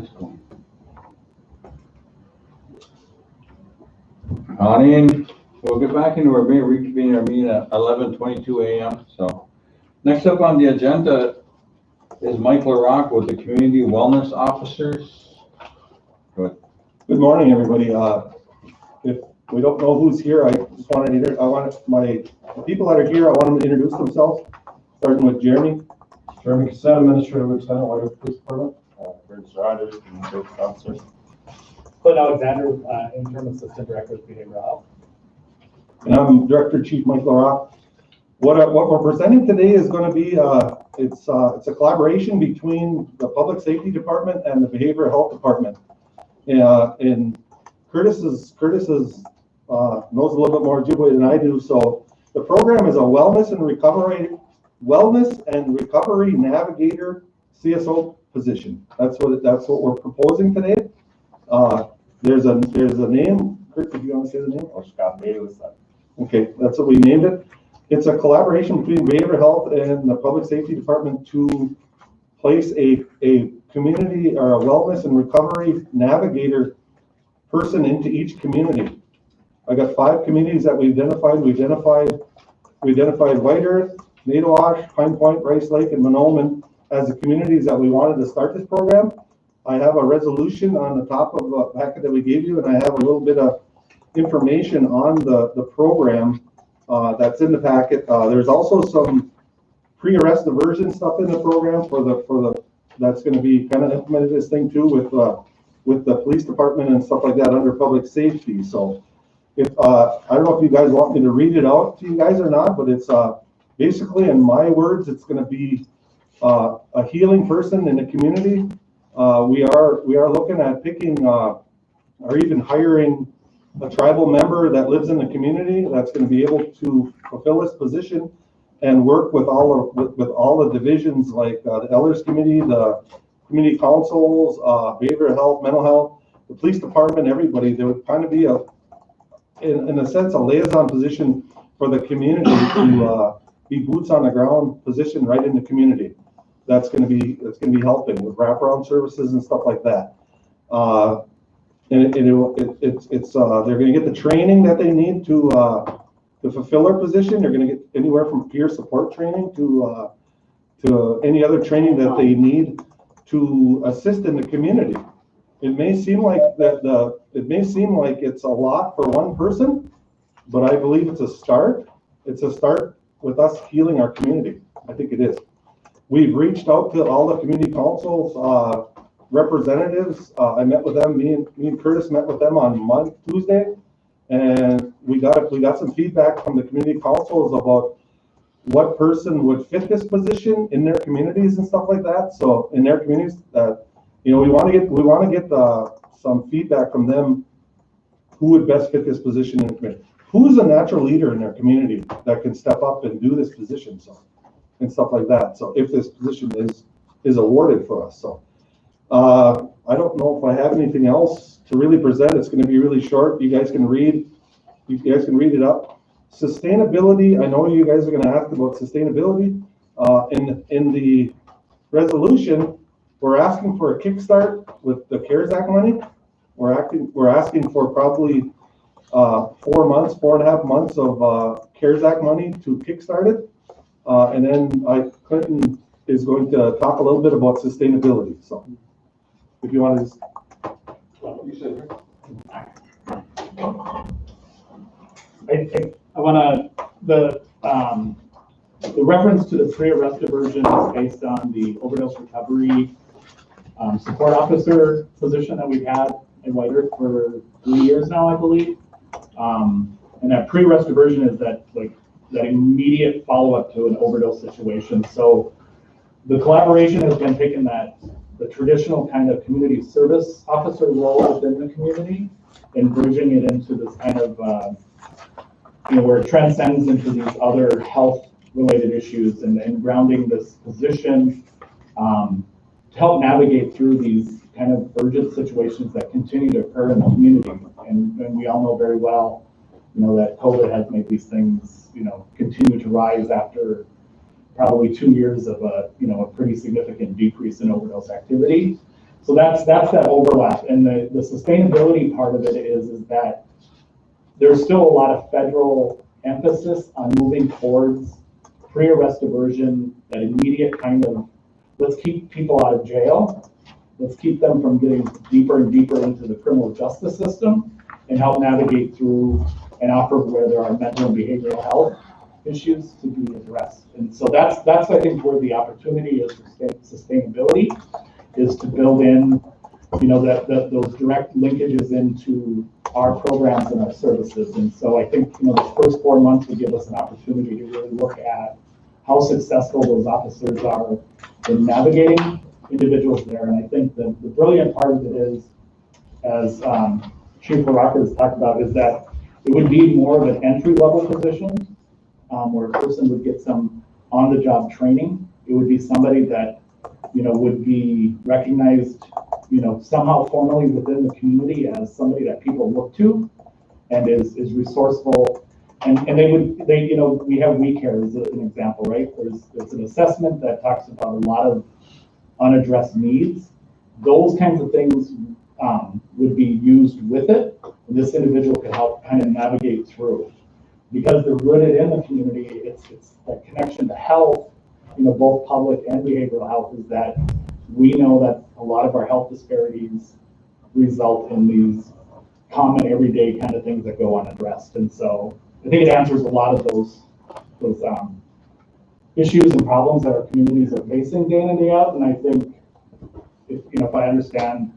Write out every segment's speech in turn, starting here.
this going? Connie, we'll get back into our meeting, reconvene our meeting at 11:22 a.m. So next up on the agenda is Mike LaRock with the Community Wellness Officers. Good morning, everybody. If we don't know who's here, I just wanted to, the people that are here, I want them to introduce themselves, starting with Jeremy. Jeremy Cassette, Administrative Lieutenant, Whitehaven Police Department. Curtis Rogers, Administrative Officer. Clint Alexander, Interim Assistant Director of Behavioral Health. And I'm Director Chief Mike LaRock. What we're presenting today is going to be it's a collaboration between the Public Safety Department and the Behavioral Health Department. And Curtis knows a little bit more Ojibwe than I do. So the program is a wellness and recovery navigator CSO position. That's what we're proposing today. There's a name. Kurt, did you want to say the name? Or Scott Davis. Okay, that's what we named it. It's a collaboration between behavioral health and the Public Safety Department to place a community or a wellness and recovery navigator person into each community. I got 5 communities that we identified. We identified White Earth, Nadawash, Pine Point, Rice Lake, and Monoman as the communities that we wanted to start this program. I have a resolution on the top of the packet that we gave you, and I have a little bit of information on the program that's in the packet. There's also some pre-arrest diversion stuff in the program for the that's going to be kind of implemented this thing too with the police department and stuff like that under public safety. So if I don't know if you guys want me to read it out to you guys or not, but it's basically, in my words, it's going to be a healing person in the community. We are looking at picking or even hiring a tribal member that lives in the community that's going to be able to fulfill this position and work with all the divisions like the Elders Committee, the community councils, behavioral health, mental health, the police department, everybody. There would kind of be in a sense, a liaison position for the community to be boots on the ground position right in the community. That's going to be helping with wraparound services and stuff like that. And they're going to get the training that they need to fulfill their position. They're going to get anywhere from peer support training to any other training that they need to assist in the community. It may seem like it's a lot for one person, but I believe it's a start. It's a start with us healing our community. I think it is. We've reached out to all the community councils representatives. I met with them. Me and Curtis met with them on Tuesday, and we got some feedback from the community councils about what person would fit this position in their communities and stuff like that. So in their communities, we want to get some feedback from them. Who would best fit this position in the community? Who's a natural leader in their community that can step up and do this position? And stuff like that. So if this position is awarded for us, so I don't know if I have anything else to really present. It's going to be really short. You guys can read it up. Sustainability. I know you guys are going to ask about sustainability. In the resolution, we're asking for a kickstart with the CARES Act money. We're asking for probably 4.5 months of CARES Act money to kickstart it. And then Clinton is going to talk a little bit about sustainability. So if you want to just... I want to, the reference to the pre-arrest diversion is based on the overdose recovery support officer position that we've had in White Earth for 3 years now, I believe. And that pre-arrest diversion is that immediate follow-up to an overdose situation. So the collaboration has been taking the traditional kind of community service officer role within the community and bridging it into this kind of, where it transcends into these other health-related issues and grounding this position to help navigate through these kind of urgent situations that continue to occur in the community. And we all know very well, that COVID has made these things, continue to rise after probably 2 years of a pretty significant decrease in overdose activity. So that's that overlap. And the sustainability part of it is that there's still a lot of federal emphasis on moving towards pre-arrest diversion, that immediate kind of, let's keep people out of jail. Let's keep them from getting deeper and deeper into the criminal justice system and help navigate through and offer where there are mental and behavioral health issues to be addressed. And so that's I think where the opportunity is for sustainability, is to build in, those direct linkages into our programs and our services. And so I think, the first 4 months would give us an opportunity to really look at how successful those officers are in navigating individuals there. And I think the brilliant part of it is, as Chief Baraka has talked about, is that it would be more of an entry-level position, where a person would get some on-the-job training. It would be somebody that, would be recognized, somehow formally within the community as somebody that people look to and is resourceful. And we have We Care as an example, right? There's an assessment that talks about a lot of unaddressed needs. Those kinds of things would be used with it. And this individual could help kind of navigate through. Because they're rooted in the community, it's that connection to health, both public and behavioral health, is that we know that a lot of our health disparities result in these common everyday kind of things that go unaddressed. And so I think it answers a lot of those issues and problems that our communities are facing day in and day out. And I think if I understand,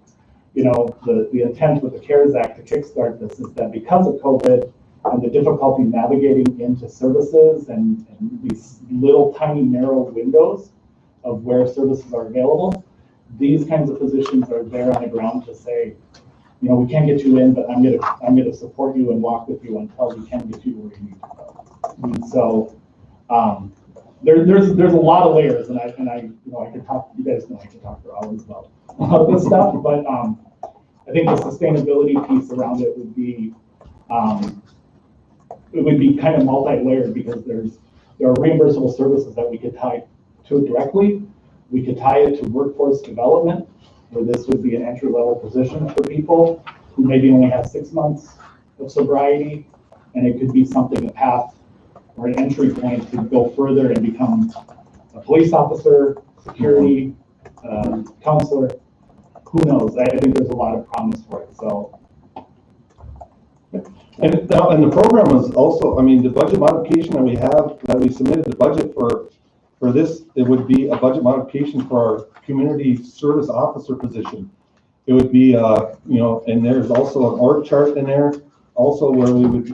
the intent with the CARES Act to kickstart this is that because of COVID and the difficulty navigating into services and these little tiny narrow windows of where services are available, these kinds of positions are there on the ground to say, we can't get you in, but I'm gonna support you and walk with you until we can get you where you need to go. And so there's a lot of layers, and I could talk. You guys know I could talk for hours about this stuff, but I think the sustainability piece around it would be kind of multi-layered, because there are reimbursable services that we could tie to it directly. We could tie it to workforce development, where this would be an entry-level position for people who maybe only have 6 months of sobriety, and it could be something, a path or an entry point to go further and become a police officer, security, counselor. Who knows? I think there's a lot of promise for it. So. And the program is also, the budget modification that we submitted the budget for this, it would be a budget modification for our community service officer position. It would be, and there's also an org chart in there, also where we'd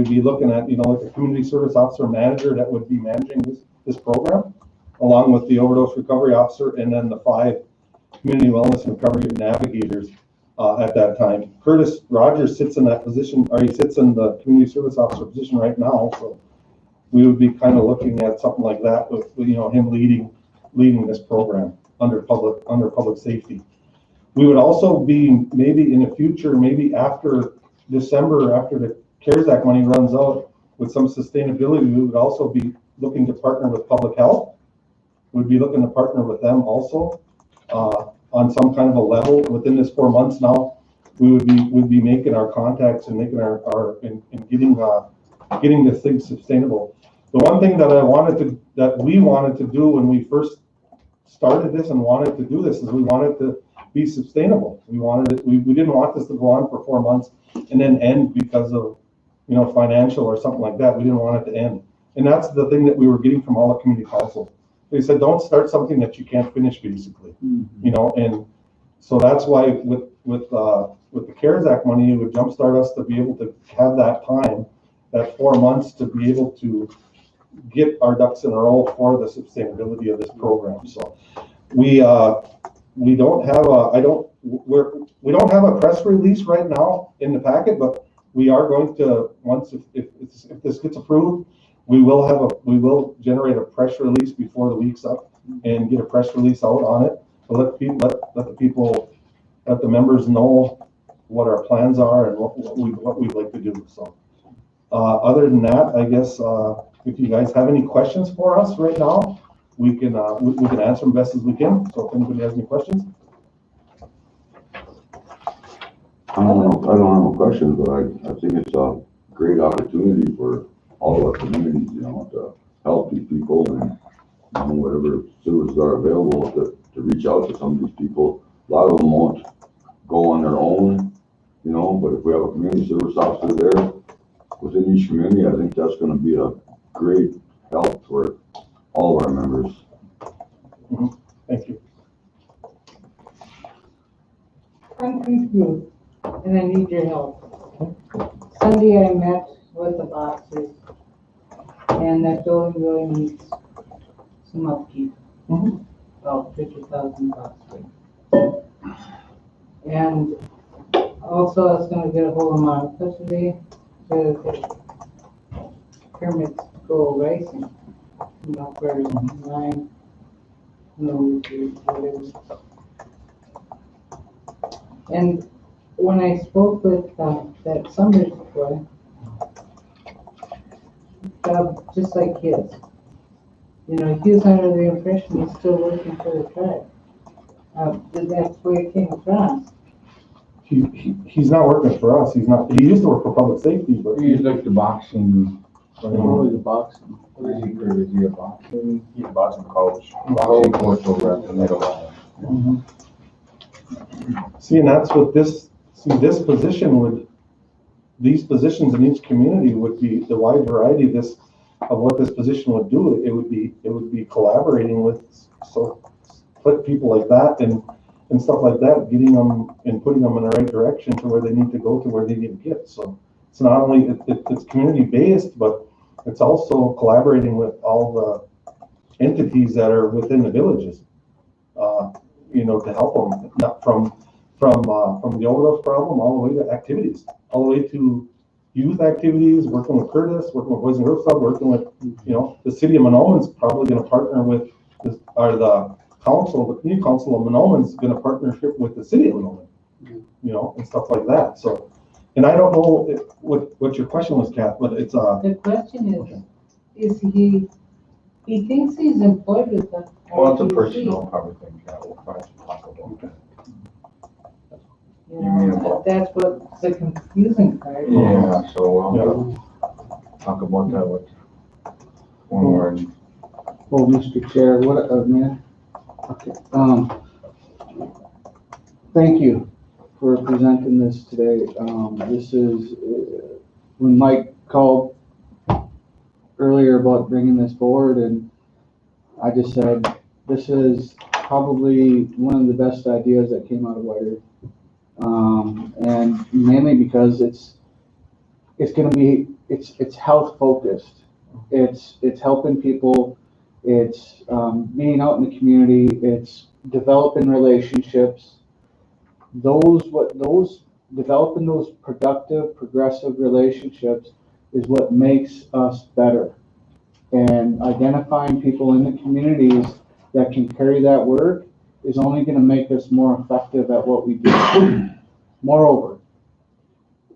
be looking at, like a community service officer manager that would be managing this program, along with the overdose recovery officer, and then the 5 community wellness and recovery navigators. At that time, Curtis Rogers sits in that position, or he sits in the community service officer position right now. So we would be kind of looking at something like that with him leading this program under public safety. We would also be maybe in the future, maybe after December, after the CARES Act money runs out, with some sustainability, we would also be looking to partner with public health. We'd be looking to partner with them also. On some kind of a level within this 4 months now, we'd be making our contacts and making our getting this thing sustainable. The one thing that we wanted to do when we first started this and wanted to do this is we wanted to be sustainable. We didn't want this to go on for 4 months and then end because of financial or something like that. We didn't want it to end, and that's the thing that we were getting from all the community councils. They said, don't start something that you can't finish, basically. And so that's why with the CARES Act money, it would jumpstart us to be able to have that time, that 4 months, to be able to get our ducks in a row for the sustainability of this program. So we don't have a press release right now in the packet, but we are going to, once if this gets approved, we will generate a press release before the week's up and get a press release out on it to let the members know what our plans are and what we'd like to do. So other than that, I guess if you guys have any questions for us right now, we can answer them best as we can. So if anybody has any questions. I don't have a question, but I think it's a great opportunity for all of our communities, to help these people and, whatever services are available to reach out to some of these people. A lot of them won't go on their own, but if we have a community service officer there within each community, I think that's gonna be a great help for all of our members. Thank you. I'm confused, and I need your help. Sunday I met with the bosses, and that building really needs some upkeep. About $50,000. And also I was gonna get a hold of Monica today to get permits to go racing. For line, whatever. And when I spoke with that Summers boy, just like his, he was under the impression he's still working for the tribe. That's the way it came across. He's not working for us. He used to work for public safety, but He's like the boxing. What is a boxing? What is he, Kurt? Is he a boxing? He's a boxing coach. Boxing coach over at the middle. See, and that's what this position would, these positions in each community would be the wide variety of what this position would do. It would be collaborating with split people like that and stuff like that, getting them and putting them in the right direction to where they need to go, to where they need to get. So it's not only, it's community based, but it's also collaborating with all the entities that are within the villages, to help them, not from the overdose problem all the way to activities, all the way to youth activities, working with Curtis, working with Boys and Girls Club, working with, the city of Monoman's probably going to partner with, the community council of Monoman's going to partnership with the city of Monoman, and stuff like that. So, and I don't know what your question was, Kath, but it's The question is he thinks he's employed with the Well, it's a RBC. personal probably thing, we'll try to talk about that. That's what's the confusing part. Yeah, so we'll talk about that with one more. Well, Mr. Chair, man? Okay, thank you for presenting this today. This is, when Mike called earlier about bringing this forward, and I just said, this is probably one of the best ideas that came out of White Earth. And mainly because it's health focused. It's helping people. It's being out in the community. It's developing relationships. Developing those productive, progressive relationships is what makes us better. And identifying people in the communities that can carry that work is only going to make us more effective at what we do. Moreover,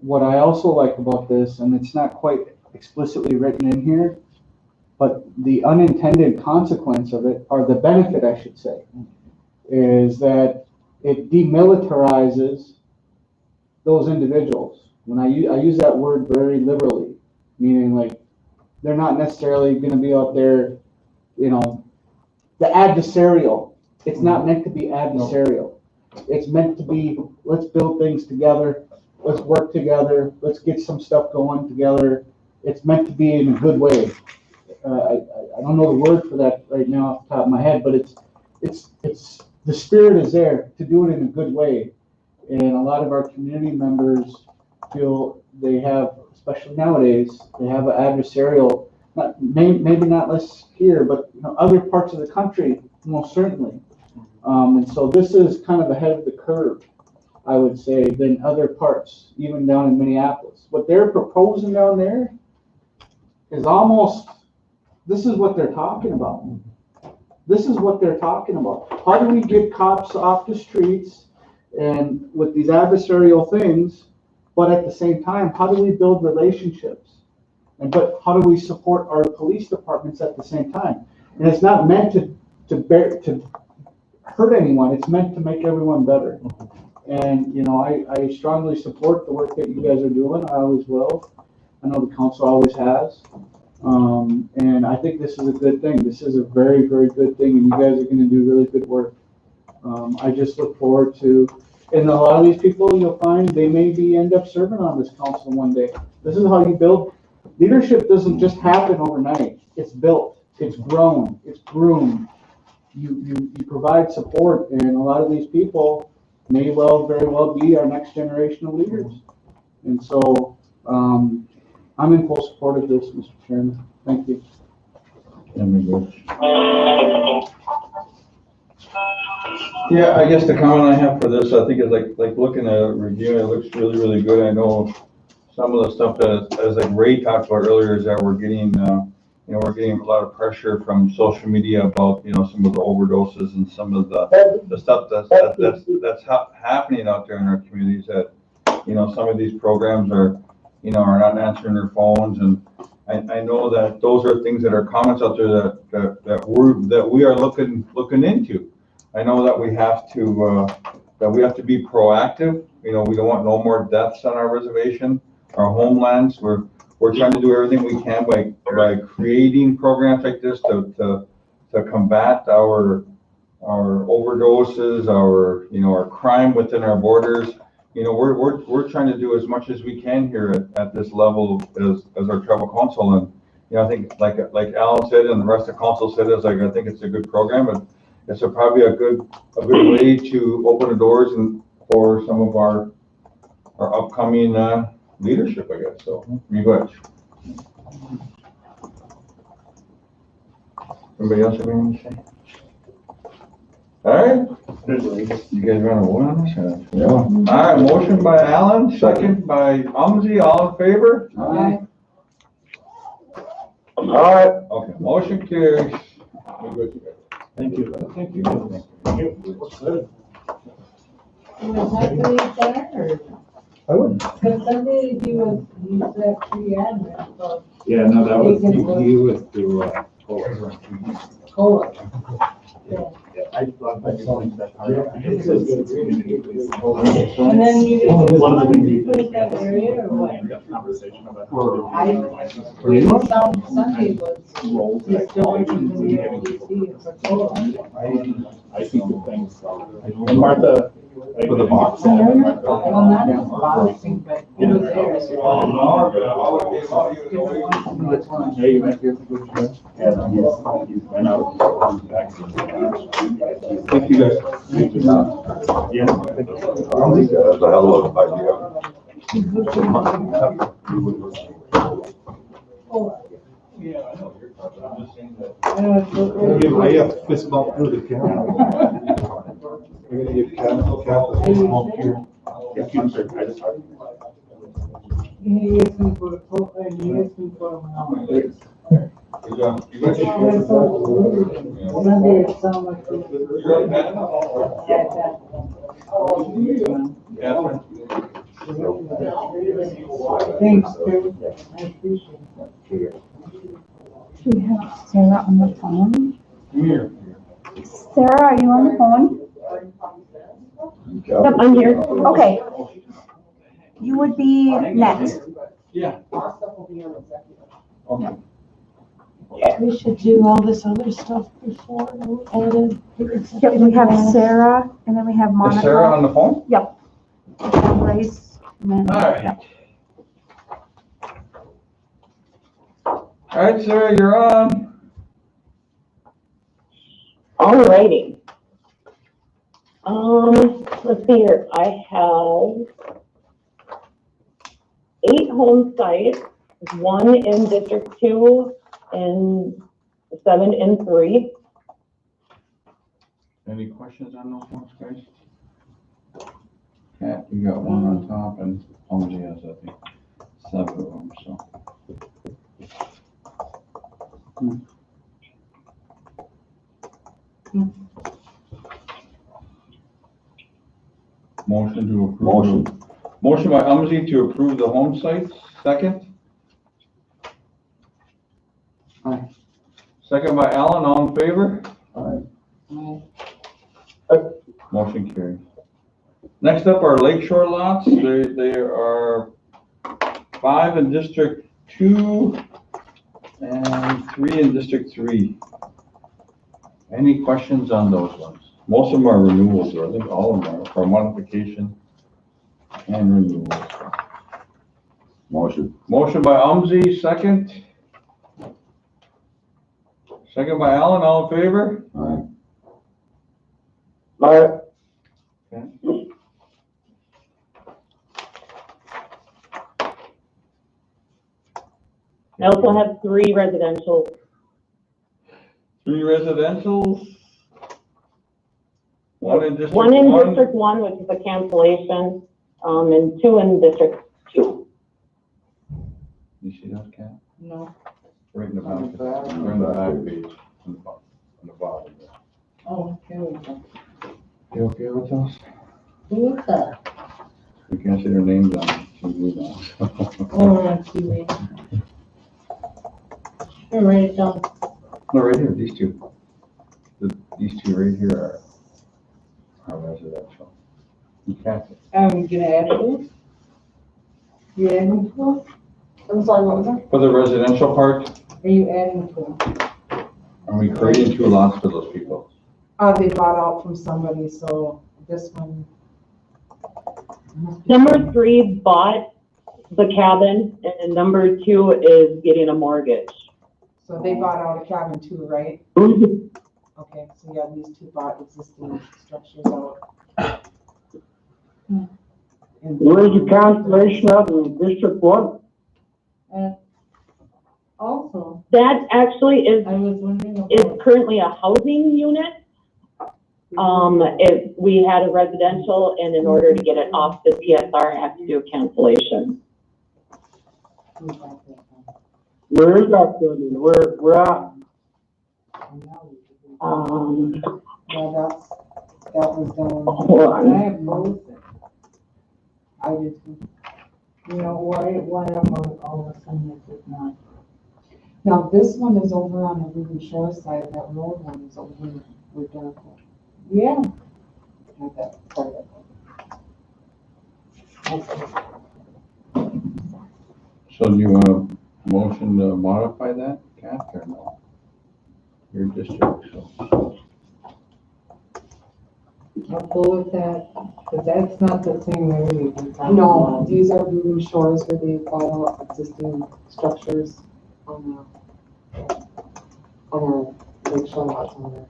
what I also like about this, and it's not quite explicitly written in here, but the unintended consequence of it, or the benefit I should say, is that it demilitarizes those individuals. When I use that word very liberally, meaning like they're not necessarily going to be out there, the adversarial. It's not meant to be adversarial. It's meant to be, let's build things together, let's work together, let's get some stuff going together. It's meant to be in a good way. I don't know the word for that right now off the top of my head, but it's the spirit is there to do it in a good way. And a lot of our community members feel they have, especially nowadays, they have an adversarial, maybe not less here, but other parts of the country, most certainly. And so this is kind of ahead of the curve, I would say, than other parts, even down in Minneapolis. What they're proposing down there is almost, this is what they're talking about. This is what they're talking about. How do we get cops off the streets and with these adversarial things, but at the same time, how do we build relationships? But how do we support our police departments at the same time? And it's not meant to hurt anyone. It's meant to make everyone better. And, you know, I strongly support the work that you guys are doing. I always will. I know the council always has. And I think this is a good thing. This is a very, very good thing, and you guys are gonna do really good work. I just look forward to, and a lot of these people, you'll find, they may end up serving on this council one day. This is how you build. Leadership doesn't just happen overnight. It's built, it's grown, it's groomed. You provide support, and a lot of these people may very well be our next generation of leaders. And so, I'm in full support of this, Mr. Chairman. Thank you. Yeah, I guess the comment I have for this, I think is like looking at reviewing, it looks really, really good. I know some of the stuff that, as like Ray talked about earlier, is that we're getting, we're getting a lot of pressure from social media about, some of the overdoses and some of the stuff that's happening out there in our communities, that, some of these programs are not answering their phones. And I know that those are things that are comments out there that we are looking into. I know that we have to be proactive. We don't want no more deaths on our reservation, our homelands. We're trying to do everything we can by creating programs like this to combat our overdoses, our crime within our borders. We're trying to do as much as we can here at this level as our tribal council. And I think like Alan said and the rest of the council said, I think it's a good program, and it's probably a good way to open the doors and for some of our upcoming leadership, I guess. So you go ahead. Anybody else have anything to say? All right. You guys want to vote on this? Yeah. All right. Motion by Alan, second by Umzi. All in favor? Aye. All right. Okay. Motion carries. Thank you. Thank you. You was happy there, or? I would. Because Sunday he said free admin, so. Yeah, no, that was, he was through, Cola. I thought that And then you, One of the you put that area or what? conversation about. Sunday was, he's still working in the RBC for Cola. I see good things. And Martha. For the box. Well, not just boxing, but he was there. Yeah, you might be able to go. Yeah, he's been out. Thank you, guys. Yeah. I think that's a hell of an idea. Yeah, I know. I'm just saying that. Give Ray a fist bump through the camera. We're gonna give Kat a fist bump here. I just. He asked me for the Cola, and he asked me for the Sunday, it sounded like. Thanks, Terry. I appreciate it. We have Sarah on the phone. Come here. Sarah, are you on the phone? Yep, I'm here. Okay. You would be next. Yeah. Okay. We should do all this other stuff before we added. Yep, we have Sarah, and then we have Monica. Is Sarah on the phone? Yep. Grace, and then. All right. Yep. All right, Sarah, you're on. Alrighty. Let's see here. I have 8 home sites, 1 in District 2 and 7 in 3. Any questions on those ones, guys? Kat, you got 1 on top, and Umzi has, I think, 7 of them, so. Motion to approve. Motion by Umzi to approve the home sites, second. Aye. Second by Alan, all in favor? Aye. Motion carried. Next up are lakeshore lots. They are 5 in District 2 and 3 in District 3. Any questions on those ones? Most of them are renewals, or I think all of them are for modification and renewals. Motion. Motion by Umsey, second. Second by Allen, all in favor? Aye. Aye. I also have 3 residential. 3 residentials. 1 in District 1 in 1. District 1, which is a cancellation, and 2 in District 2. You see that, Kat? No. Right in the back. On the back. Right in the back page, on the bottom. Oh, here we go. You okay with those? Who is that? We can't see their names on TV now. Oh, on TV. Here, write it down. No, right here, these two. These two right here are residential. You can't. I'm gonna add those. You adding to them? I'm sorry, what was that? For the residential part, Are you adding to them? are we creating 2 lots for those people? They bought out from somebody, so this one. Number 3 bought the cabin, and number 2 is getting a mortgage. So they bought out a cabin too, right? Okay, so yeah, these 2 bought existing structures out. And Where's the cancellation at in District 1? Also, That actually is I was wondering is about, currently a housing unit. We had a residential, and in order to get it off the PSR, I have to do a cancellation. Where is that building? Where at? yeah, that was done. Hold on. I oppose it. I did too. You know, why am I all of a sudden this is not? Now, this one is over on the Ruby Shore side, that road one is over with Darko. Yeah. Like that part of So do you want a motion to modify that, Kath, or no? Your district, so. I'll go with that, because that's not the same area we're talking No, about. these are Ruby Shores where they bought out existing structures on our lake shore lots on there.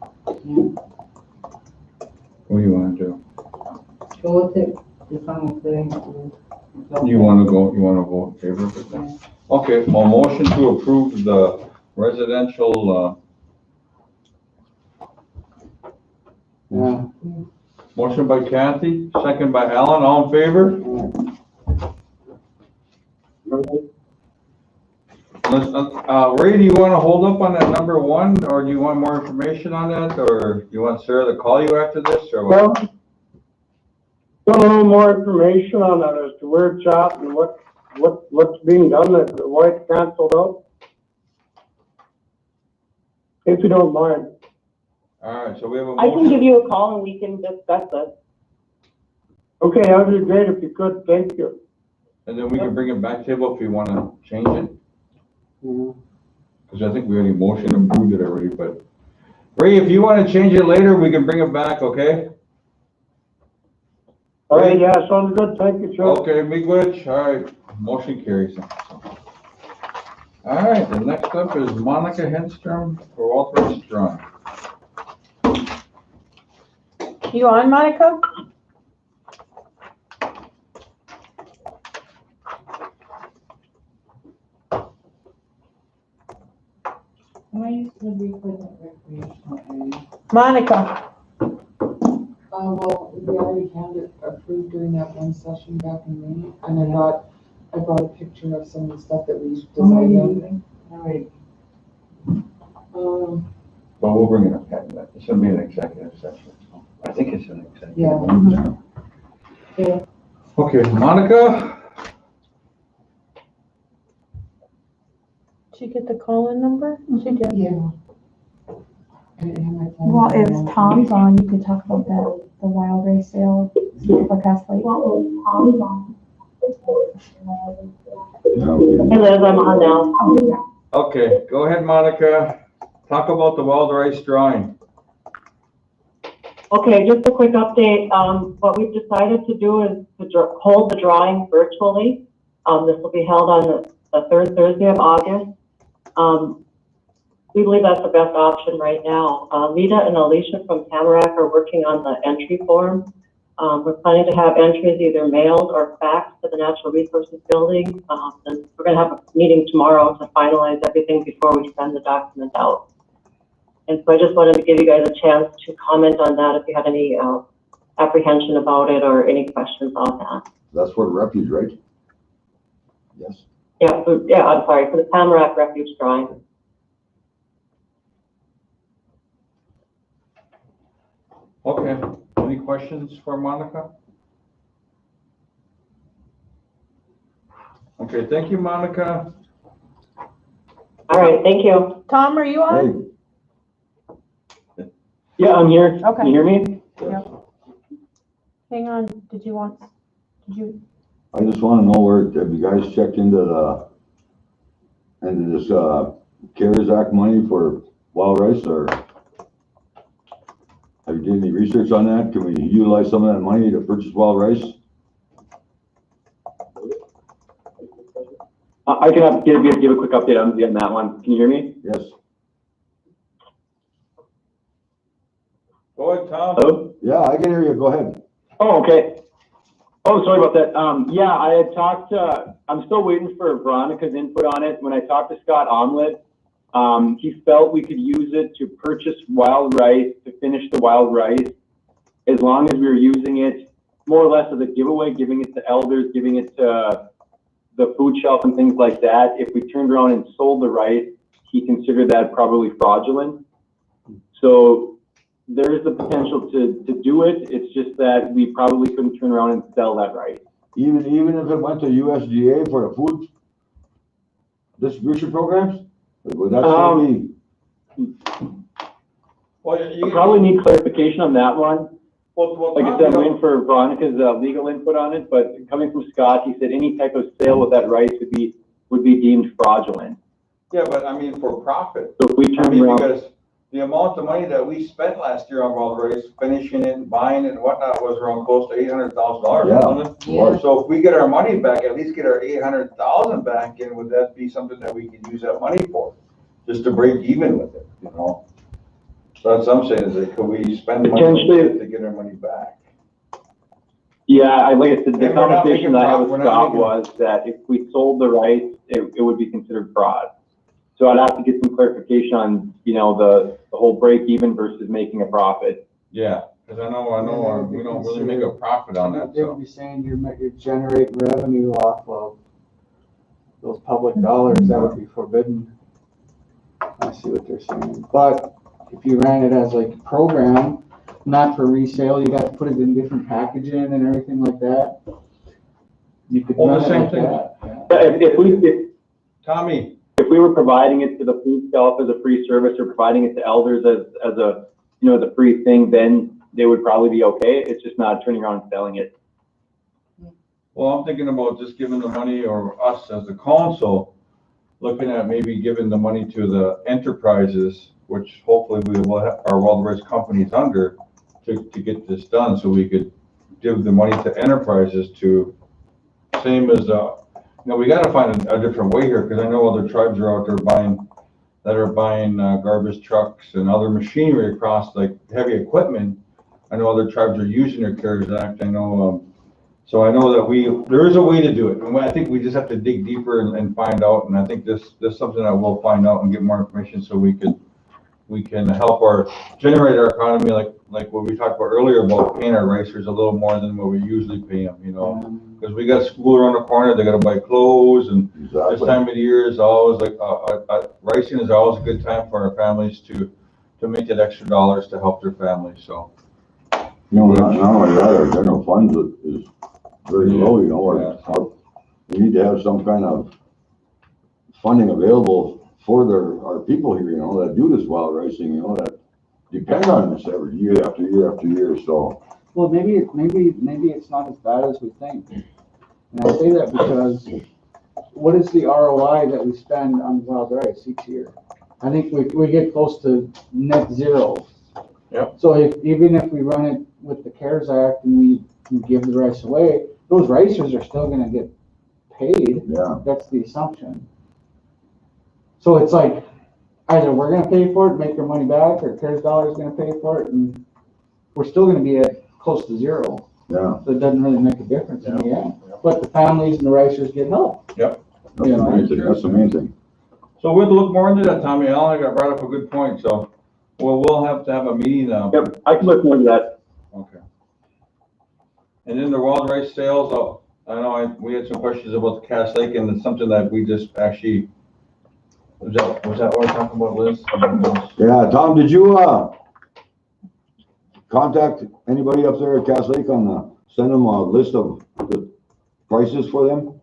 What do you wanna do? Go with it, if I'm saying. You wanna vote in favor of it then? Okay, well, motion to approve the residential, Yeah. motion by Kathy, second by Alan, all in favor? Ray, do you wanna hold up on that number 1, or do you want more information on that, or do you want Sarah to call you after this, or what? Well, want a little more information on that as to where it's at and what's being done, why it's canceled out. If you don't mind. Alright, so we have a I can motion. give you a call and we can discuss it. Okay, that'd be great if you could, thank you. And then we can bring it back table if you wanna change it, Mhm. cause I think we already motion approved it already, but. Ray, if you wanna change it later, we can bring it back, okay? All right, yeah, sounds good, thank you, Joe. Okay, Migwitch, alright, motion carries. Alright, the next up is Monica Henstrom for Walter Strong. You on, Monica? Why used to be for the recreational area? Monica, Well, we already had it approved during that one session back in May, and I brought a picture of some of the stuff that we designed. Alright, But we'll bring it up, it's gonna be an executive session. I think it's an executive. Yeah. Yeah. Okay, Monica? Did you get the call-in number? She did. Yeah. I didn't have my phone. well, if Tom's on, you could talk about that. the wild rice sale for Catholic. Hey Liz, I'm on now. Okay, go ahead, Monica. Talk about the wild rice drawing. Okay, just a quick update. What we've decided to do is to hold the drawing virtually. This will be held on the third Thursday of August. We believe that's the best option right now. Lita and Alicia from Tamarack are working on the entry form. We're planning to have entries either mailed or faxed to the Natural Resources Building. And we're going to have a meeting tomorrow to finalize everything before we send the document out. And so I just wanted to give you guys a chance to comment on that if you had any apprehension about it or any questions on that. That's for the refuge, right? Yes. Yeah, I'm sorry, for the Tamarack Refuge drawing. Okay, any questions for Monica? Okay, thank you, Monica. All right, thank you. Tom, are you on? Hey, Yeah, I'm here. Okay. Can you hear me? Hang on, did you? I just wanna know have you guys checked into this, CARES Act money for wild rice, or have you did any research on that? Can we utilize some of that money to purchase wild rice? I can give a quick update on that one. Can you hear me? Yes. Go ahead, Tom. Hello? Yeah, I can hear you. Go ahead. Oh, okay. Oh, sorry about that. Yeah, I had talked, I'm still waiting for Veronica's input on it. When I talked to Scott Omlet, he felt we could use it to purchase wild rice, to finish the wild rice, as long as we were using it more or less as a giveaway, giving it to elders, giving it to the food shelf and things like that. If we turned around and sold the rice, he considered that probably fraudulent. So there is the potential to do it. It's just that we probably couldn't turn around and sell that rice. Even if it went to USDA for the food distribution programs, would that still be? Well, I probably need clarification on that one. well, Like I said, I'm waiting for Veronica's legal input on it, but coming from Scott, he said any type of sale with that rice would be deemed fraudulent. yeah, but I mean, for profit. So if we I turn mean, around, because the amount of money that we spent last year on wild rice, finishing it, and buying it and whatnot, was around close to $800,000, Yeah. wasn't it? Yeah. So if we get our money back, at least get our 800,000 back in, would that be something that we could use that money for? Just to break even with it, you know? So that's what I'm saying, is that could we spend money Potentially. to get our money back? yeah, like I said, the And we're not conversation making that I had with we're not Scott making- was that if we sold the rice, it would be considered fraud. So I'd have to get some clarification on, the whole break even versus making a profit. Yeah, because I know, we don't really make a profit on that, They would so. be saying you're generating revenue off of those public dollars, that would be forbidden. I see what they're saying, but if you ran it as like a program, not for resale, you got to put it in different packaging and everything like that. You could Well, run the it same like thing. that. Yeah, Tommy, if we were providing it to the food shelf as a free service or providing it to elders as a, as a free thing, then they would probably be okay. It's just not turning around and selling it. well, I'm thinking about just giving the money, or us as a council, looking at maybe giving the money to the enterprises, which hopefully we will have our wild rice companies under, to get this done, so we could give the money to enterprises to, same as, we gotta find a different way here, because I know other tribes are out there buying garbage trucks and other machinery across, like heavy equipment. I know other tribes are using their CARES Act, I know, so I know that there is a way to do it, and I think we just have to dig deeper and find out, and I think this is something that we'll find out and get more information, so we can help generate our economy, like what we talked about earlier about paying our racers a little more than what we usually pay them, because we got school around the corner, they gotta buy clothes, and this Exactly. time of the year is always like, ricing is always a good time for our families to make that extra dollars to help their families, so. Not only that, our general funds is very low, we need to have some kind of funding available for our people here, that do this wild ricing, that depend on this every year after year after year, so Well, maybe it's not as bad as we think. And I say that because what is the ROI that we spend on wild rice each year? I think we get close to net zero. Yep. So even if we run it with the CARES Act and we give the rice away, those racers are still gonna get paid. Yeah. That's the assumption. So it's like, either we're gonna pay for it, make our money back, or CARES dollar is gonna pay for it, and we're still gonna be at close to zero. Yeah. So it doesn't really make a difference in the end. But the families and the racers get help. Yep. That's the main thing, that's the main thing. So we'll look more into that, Tommy. Alan got brought up a good point, so we'll have to have a meeting now. Yep, I can look more into that. Okay. And then the wild rice sales, I know we had some questions about the Cass Lake, and it's something that we just actually, was that what we're talking about, Liz? Yeah, Tom, did you, contact anybody up there at Cass Lake send them a list of the prices for them?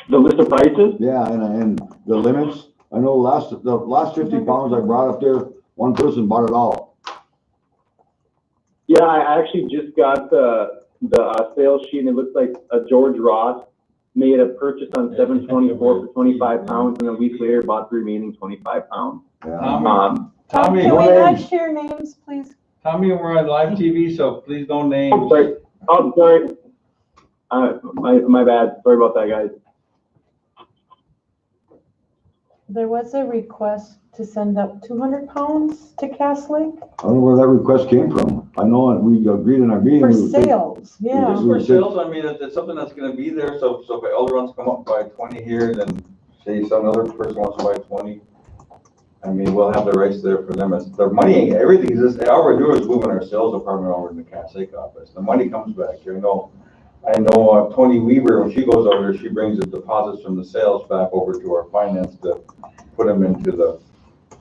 The list of prices? Yeah, and the limits. I know the last 50 pounds I brought up there, one person bought it all. Yeah, I actually just got the sales sheet, and it looks like George Ross made a purchase on 724 for 25 pounds, and a week later bought the remaining 25 pounds. Yeah. Tommy, Can we not share names, please? Tommy, we're on live TV, so please don't name. Oh, sorry. My bad. Sorry about that, guys. There was a request to send up 200 pounds to Cass Lake I don't know where that request came from. I know we agreed in our meeting. for sales, yeah. Just for sales, I mean, it's something that's gonna be there, so if elder wants to come up by 20 here, then say some other person wants to buy 20. I mean, we'll have the rights there for them. It's the money, everything is just, all we're doing is moving our sales department over to the Cass Lake office. The money comes back here. I know Tony Weaver, when she goes over there, she brings the deposits from the sales back over to our finance to put them into the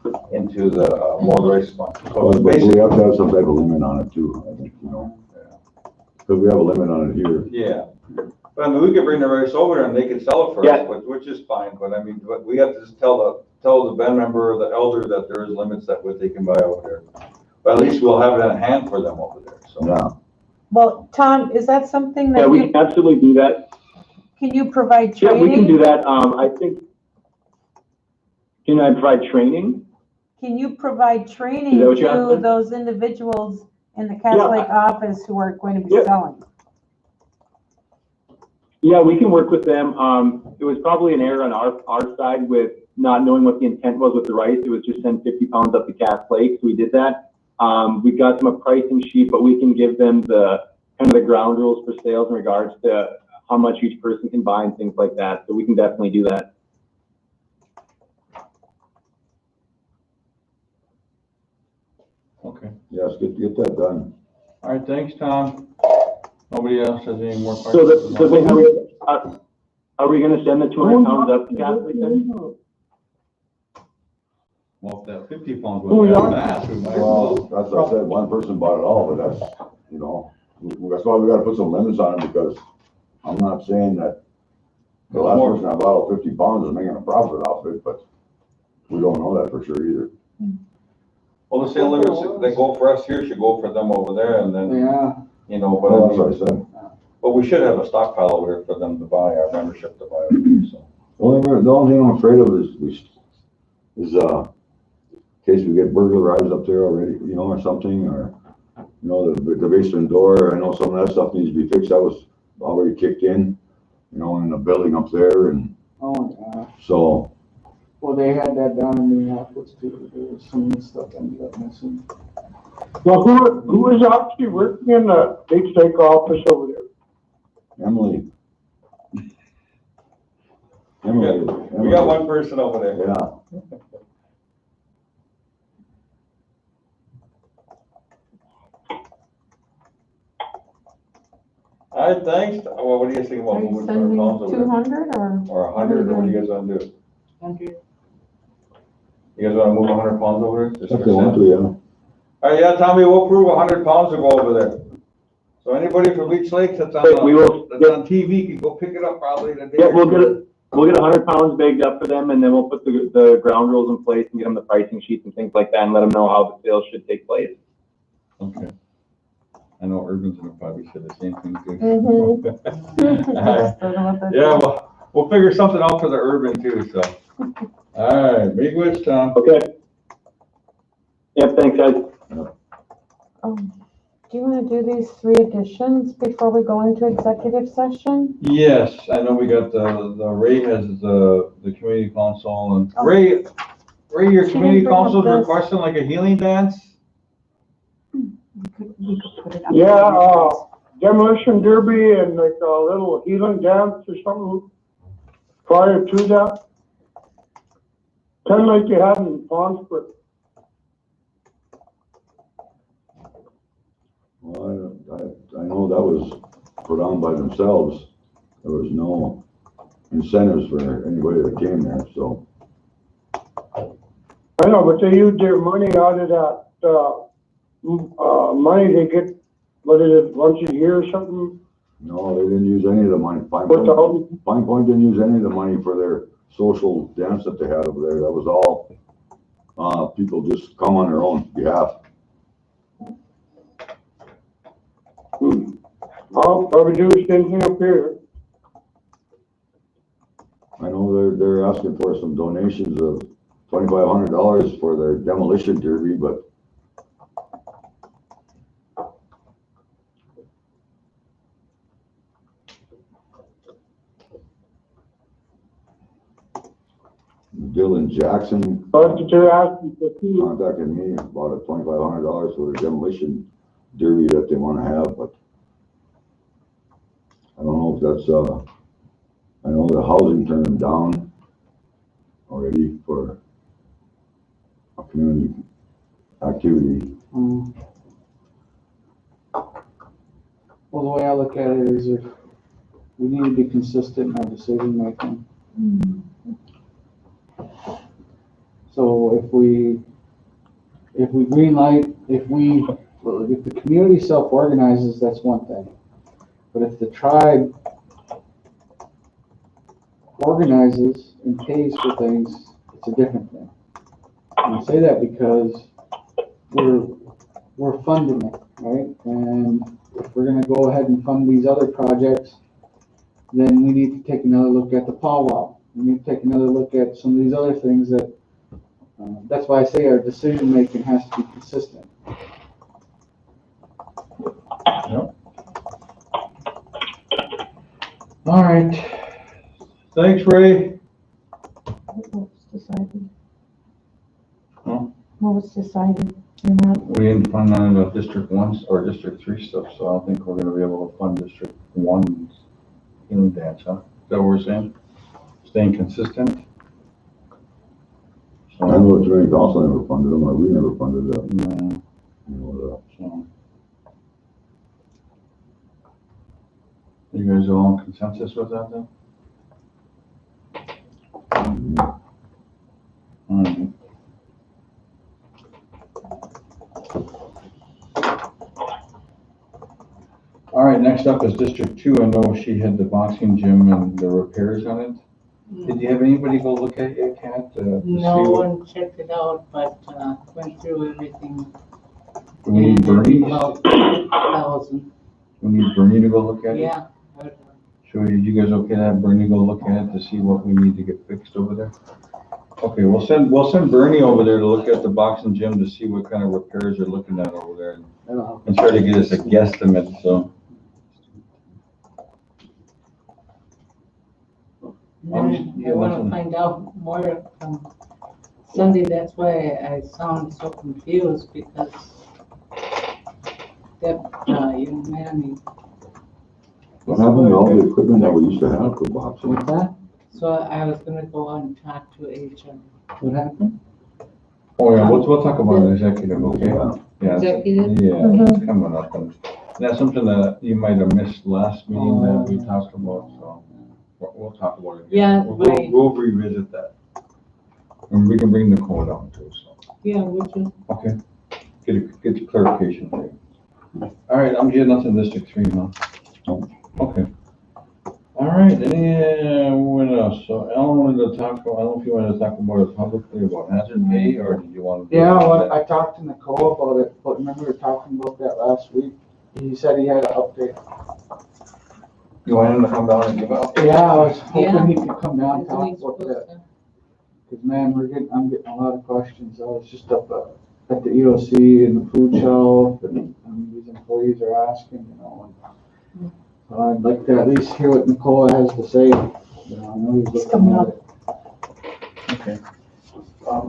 wild rice fund. So But we have to have some type of limit on it too, I think, because we have a limit on it here. Yeah, but I mean, we could bring the rice over there and they could sell it for us, which is fine, but I mean, we have to just tell the band member or the elder that there is limits that what they can buy over there. But at least we'll have it at hand for them over there, so. Yeah. Well, Tom, is that something that Yeah, we can absolutely do that. can you provide Yeah, training? we can do that. I think, can I provide training? Can you provide training Is that what you're to asking? those individuals in the Cass Yeah. Lake office who are going to be Yeah. selling? Yeah, we can work with them. It was probably an error on our side with not knowing what the intent was with the rice. It was just send 50 pounds up to Cass Lake, so we did that. We got them a pricing sheet, but we can give them the kind of the ground rules for sales in regards to how much each person can buy and things like that. So we can definitely do that. Okay. Yes, get that done. All right, thanks, Tom. Nobody else has any more questions? So are we gonna send the 200 pounds up to Cass Lake then? Well, if that 50 pounds was that fast, we might as Well, well. that's what I said, one person bought it all, but that's, that's why we gotta put some limits on it, because I'm not saying that the last person that bought all 50 pounds is making a profit off it, but we don't know that for sure either. Well, the sale limits that go for us here should go for them over there, and then, Yeah. but Well, that's what I said. but we should have a stockpile over there for them to buy, our membership to buy over there, so. The only thing I'm afraid of is in case we get burglarized up there already, or something, or, the basement door, I know some of that stuff needs to be fixed. That was already kicked in, in the building up there, and Oh, yeah. so. Well, they had that down in Minneapolis too. There was some of the stuff ended up missing. Well, who is actually working in the big steak office over there? Emily. We got one person over there. Yeah. All right, thanks. Well, what do you think about Are you moving sending 200 pounds over there? 200 Or 100, or what do you guys wanna do? 100? You guys wanna move 100 pounds over there? Just If for they want sale? to, yeah. All right, yeah, Tommy, we'll approve 100 pounds to go over there. So anybody from Leech Lake that's on, We will- that's on TV can go pick it up probably in a day. Yeah, or we'll two. get 100 pounds bagged up for them, and then we'll put the ground rules in place and get them the pricing sheets and things like that, and let them know how the sales should take place. Okay. I know Urban's gonna probably say the same thing too. Yeah, well, we'll figure something out for the Urban too, so. All right, big wish, Tom. Okay. Yep, thanks, guys. Do you want to do these 3 additions before we go into executive session? Yes, I know we got the Ray has the community council and Ray, your She community didn't bring up council is this. requesting like a healing dance? We could put it up. Yeah, demolition derby and like a little healing dance or something prior to that. Kind of like you had in Ponsford. Well, I know that was put on by themselves. There was no incentives for anybody that came there, so. I know, but they used their money out of that, money they get, what is it, once a year or something? No, they didn't use any of the money. Pine What's the Point, whole- Pine Point didn't use any of the money for their social dance that they had over there. That was all, people just come on their own behalf. I'll probably do the same thing up here. I know they're asking for some donations of $2,500 for their demolition derby, but Dylan Jackson But they're asking for two. contacted me about $2,500 for the demolition derby that they want to have, but I don't know if that's, I know the housing turned them down already for a community activity. Well, the way I look at it is if we need to be consistent in our decision making. So if we green light, if the community self-organizes, that's one thing. But if the tribe organizes and pays for things, it's a different thing. And I say that because we're funding it, right? And if we're gonna go ahead and fund these other projects, then we need to take another look at the powwow. We need to take another look at some of these other things that, that's why I say our decision making has to be consistent. Yep. All right. Thanks, Ray. What was decided? Huh? What was decided? You're not, We didn't fund none of the District 1 or District 3 stuff, so I don't think we're gonna be able to fund District 1's healing dance, huh? Is that what we're saying? Staying consistent? I know the community council never funded them, or we never funded them. No, You know, so. You guys are all in consensus with that then? All right. All right, next up is District 2. I know she had the boxing gym and the repairs on it. Did you have anybody go look at it, Kat? to see No what- one checked it out, but, went through everything. Do we need Bernie? About 1,000, We need Bernie to go look at it? yeah. Should we, you guys okay to have Bernie go look at it to see what we need to get fixed over there? Okay, we'll send Bernie over there to look at the boxing gym to see what kind of repairs they're looking at over there and try to get us a guesstimate, so. I wanna find out more from Cindy, that's why I sound so confused, because that, young man, what happened to all the equipment that we used to have for boxing? What's that? so I was gonna go and talk to HR. What happened? Oh, yeah, we'll talk about it executive, okay? Yeah, Executive? yeah, it's coming up, and that's something that you might have missed last meeting that we talked about, so we'll talk about it again. Yeah, We'll revisit that. And we can bring the code out too, so, Yeah, would you? okay? Get clarification for you. All right, I'm getting nothing District 3 now. Okay. All right, what else? So Ellen wanted to talk, I don't know if you wanted to talk about it publicly about hazard pay, or did you want to? Yeah, well, I talked to Nicole about it, but remember we were talking about that last week? He said he had an update. You want him to come down and give up? Yeah, I was Yeah. hoping he could come down and Isn't talk he about supposed that, to? cause man, I'm getting a lot of questions. I was just up at the EOC and the food shelf, and these employees are asking, you know. And so I'd like to at least hear what Nicole has to say. You know, I know he's looking at it. Okay.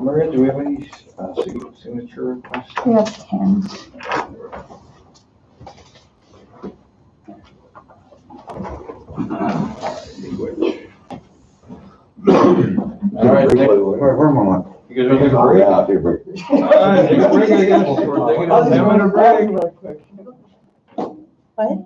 Maria, do we have any, signature requests? We have 10. All right, Where am I? you guys want to take a break? Yeah, take a break. All right, take a break, I guess. We're taking a 10-minute break. What?